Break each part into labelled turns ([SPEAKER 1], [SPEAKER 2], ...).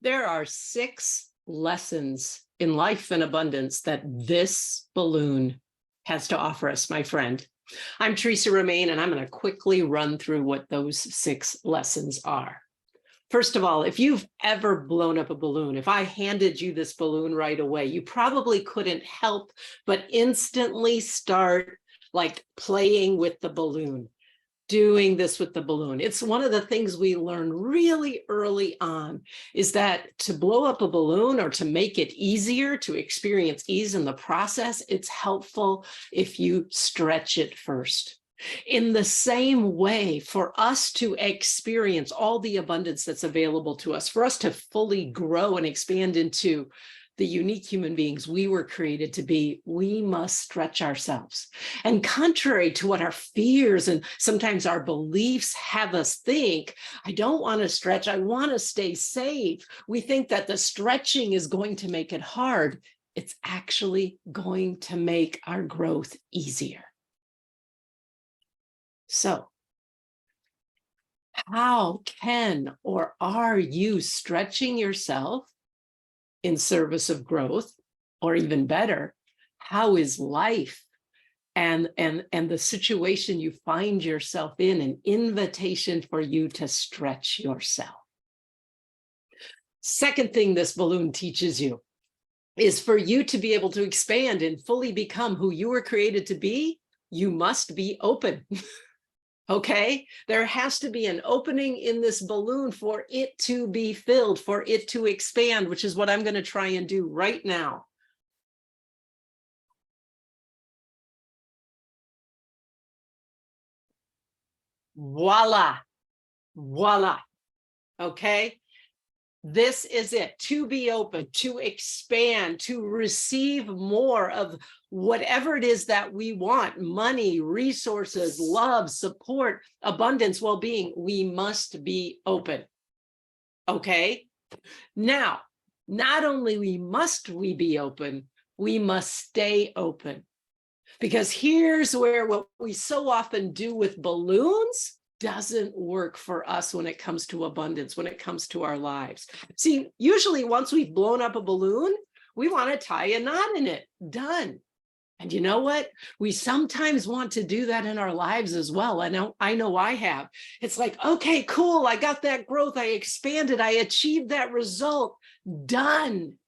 [SPEAKER 1] There are 6 lessons in life and abundance that this balloon has to offer us, my friend. I'm Teresa Romain, and I'm going to quickly run through what those 6 lessons are. First of all, if you've ever blown up a balloon, if I handed you this balloon right away, you probably couldn't help but instantly start like playing with the balloon, doing this with the balloon. It's one of the things we learn really early on, is that to blow up a balloon or to make it easier to experience ease in the process, it's helpful if you stretch it first. In the same way, for us to experience all the abundance that's available to us, for us to fully grow and expand into the unique human beings we were created to be, we must stretch ourselves. And contrary to what our fears and sometimes our beliefs have us think, I don't want to stretch, I want to stay safe. We think that the stretching is going to make it hard. It's actually going to make our growth easier. So, how can or are you stretching yourself in service of growth? Or even better, how is life and the situation you find yourself in an invitation for you to stretch yourself? Second thing this balloon teaches you is for you to be able to expand and fully become who you were created to be, you must be open. Okay, there has to be an opening in this balloon for it to be filled, for it to expand, which is what I'm going to try and do right now. Voila, voila. Okay, this is it, to be open, to expand, to receive more of whatever it is that we want: money, resources, love, support, abundance, well-being. We must be open. Okay, now, not only must we be open, we must stay open. Because here's where what we so often do with balloons doesn't work for us when it comes to abundance, when it comes to our lives. See, usually once we've blown up a balloon, we want to tie a knot in it. Done. And you know what? We sometimes want to do that in our lives as well. I know I have. It's like, okay, cool. I got that growth. I expanded. I achieved that result. Done.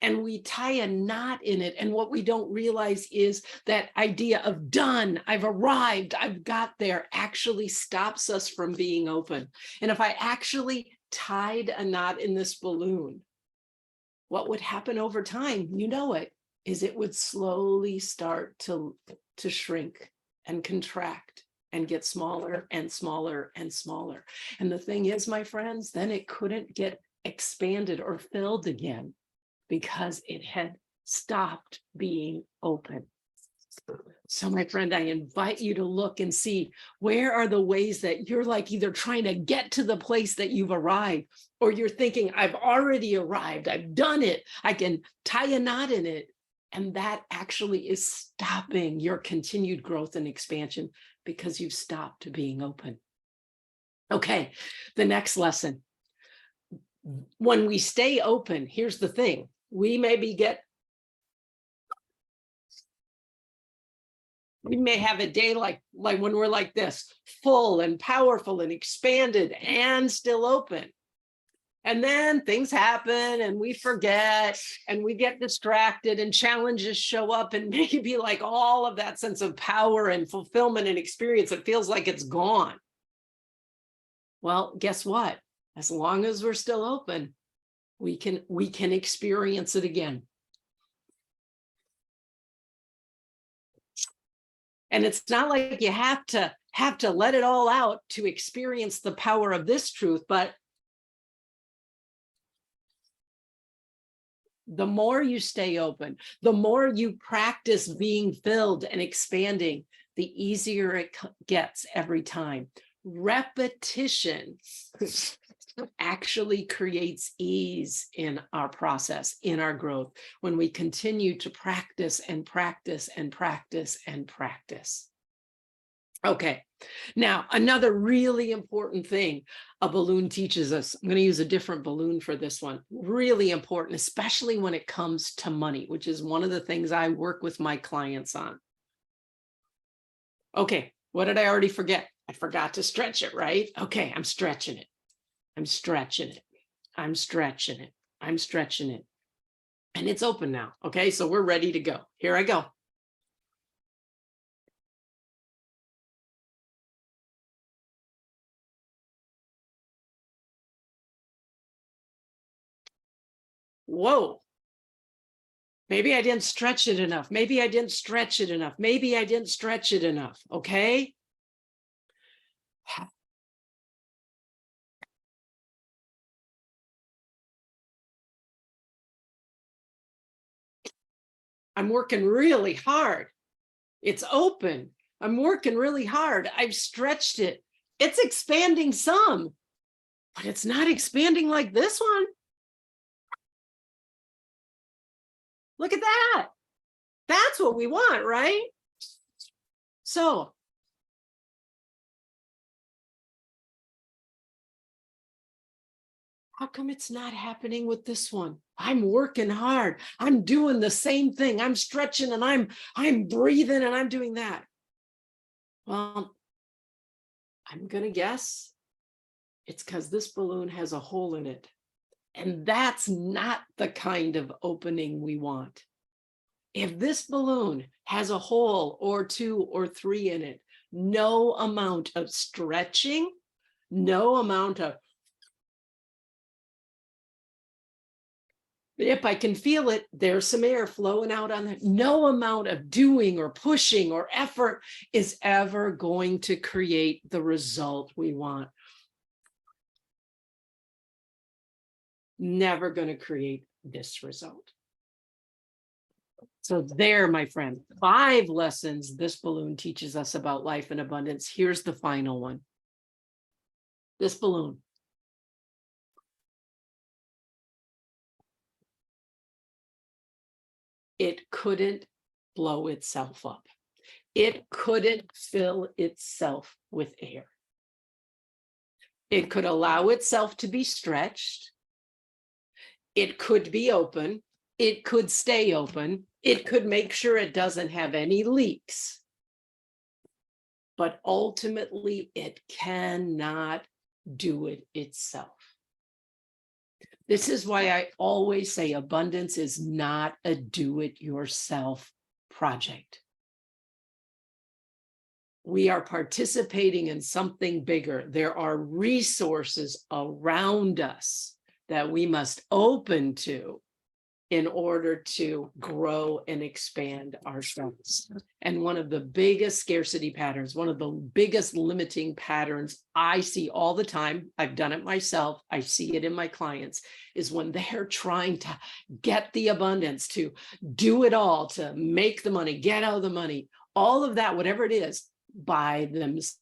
[SPEAKER 1] And we tie a knot in it. And what we don't realize is that idea of done, I've arrived, I've got there, actually stops us from being open. And if I actually tied a knot in this balloon, what would happen over time, you know it, is it would slowly start to shrink and contract and get smaller and smaller and smaller. And the thing is, my friends, then it couldn't get expanded or filled again, because it had stopped being open. So my friend, I invite you to look and see, where are the ways that you're like either trying to get to the place that you've arrived, or you're thinking, I've already arrived, I've done it, I can tie a knot in it. And that actually is stopping your continued growth and expansion, because you've stopped being open. Okay, the next lesson. When we stay open, here's the thing. We may have a day like when we're like this, full and powerful and expanded and still open. And then things happen and we forget and we get distracted and challenges show up, and maybe like all of that sense of power and fulfillment and experience, it feels like it's gone. Well, guess what? As long as we're still open, we can experience it again. And it's not like you have to let it all out to experience the power of this truth, but the more you stay open, the more you practice being filled and expanding, the easier it gets every time. Repetition actually creates ease in our process, in our growth, when we continue to practice and practice and practice and practice. Okay. Now, another really important thing a balloon teaches us, I'm going to use a different balloon for this one, really important, especially when it comes to money, which is one of the things I work with my clients on. Okay, what did I already forget? I forgot to stretch it, right? Okay, I'm stretching it. I'm stretching it. I'm stretching it. I'm stretching it. And it's open now. Okay, so we're ready to go. Here I go. Whoa. Maybe I didn't stretch it enough. Maybe I didn't stretch it enough. Maybe I didn't stretch it enough. Okay. I'm working really hard. It's open. I'm working really hard. I've stretched it. It's expanding some, but it's not expanding like this one. Look at that. That's what we want, right? So how come it's not happening with this one? I'm working hard. I'm doing the same thing. I'm stretching and I'm breathing and I'm doing that. Well, I'm going to guess it's because this balloon has a hole in it. And that's not the kind of opening we want. If this balloon has a hole or 2 or 3 in it, no amount of stretching, no amount of, if I can feel it, there's some air flowing out on that. No amount of doing or pushing or effort is ever going to create the result we want. Never going to create this result. So there, my friend, 5 lessons this balloon teaches us about life and abundance. Here's the final one. This balloon. It couldn't blow itself up. It couldn't fill itself with air. It could allow itself to be stretched. It could be open. It could stay open. It could make sure it doesn't have any leaks. But ultimately, it cannot do it itself. This is why I always say abundance is not a do-it-yourself project. We are participating in something bigger. There are resources around us that we must open to in order to grow and expand ourselves. And one of the biggest scarcity patterns, one of the biggest limiting patterns I see all the time, I've done it myself, I see it in my clients, is when they're trying to get the abundance, to do it all, to make the money, get out the money, all of that, whatever it is, by themselves.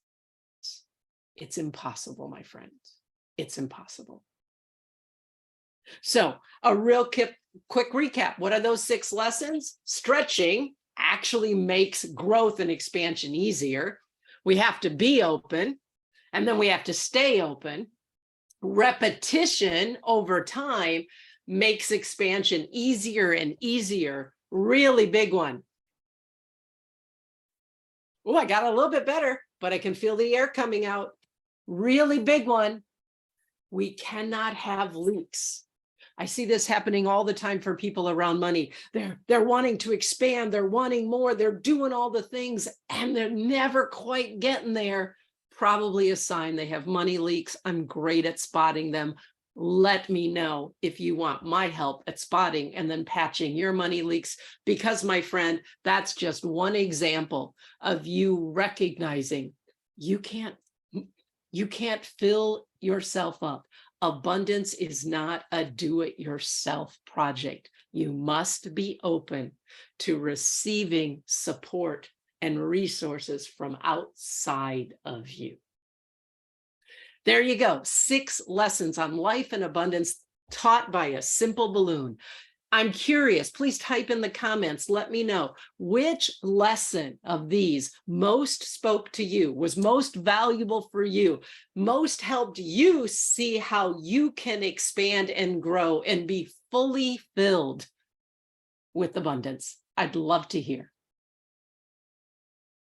[SPEAKER 1] It's impossible, my friends. It's impossible. So a real quick recap. What are those 6 lessons? Stretching actually makes growth and expansion easier. We have to be open, and then we have to stay open. Repetition over time makes expansion easier and easier. Really big one. Oh, I got a little bit better, but I can feel the air coming out. Really big one. We cannot have leaks. I see this happening all the time for people around money. They're wanting to expand, they're wanting more, they're doing all the things, and they're never quite getting there. Probably a sign they have money leaks. I'm great at spotting them. Let me know if you want my help at spotting and then patching your money leaks, because, my friend, that's just one example of you recognizing you can't fill yourself up. Abundance is not a do-it-yourself project. You must be open to receiving support and resources from outside of you. There you go. 6 lessons on life and abundance taught by a simple balloon. I'm curious, please type in the comments, let me know which lesson of these most spoke to you, was most valuable for you, most helped you see how you can expand and grow and be fully filled with abundance. I'd love to hear.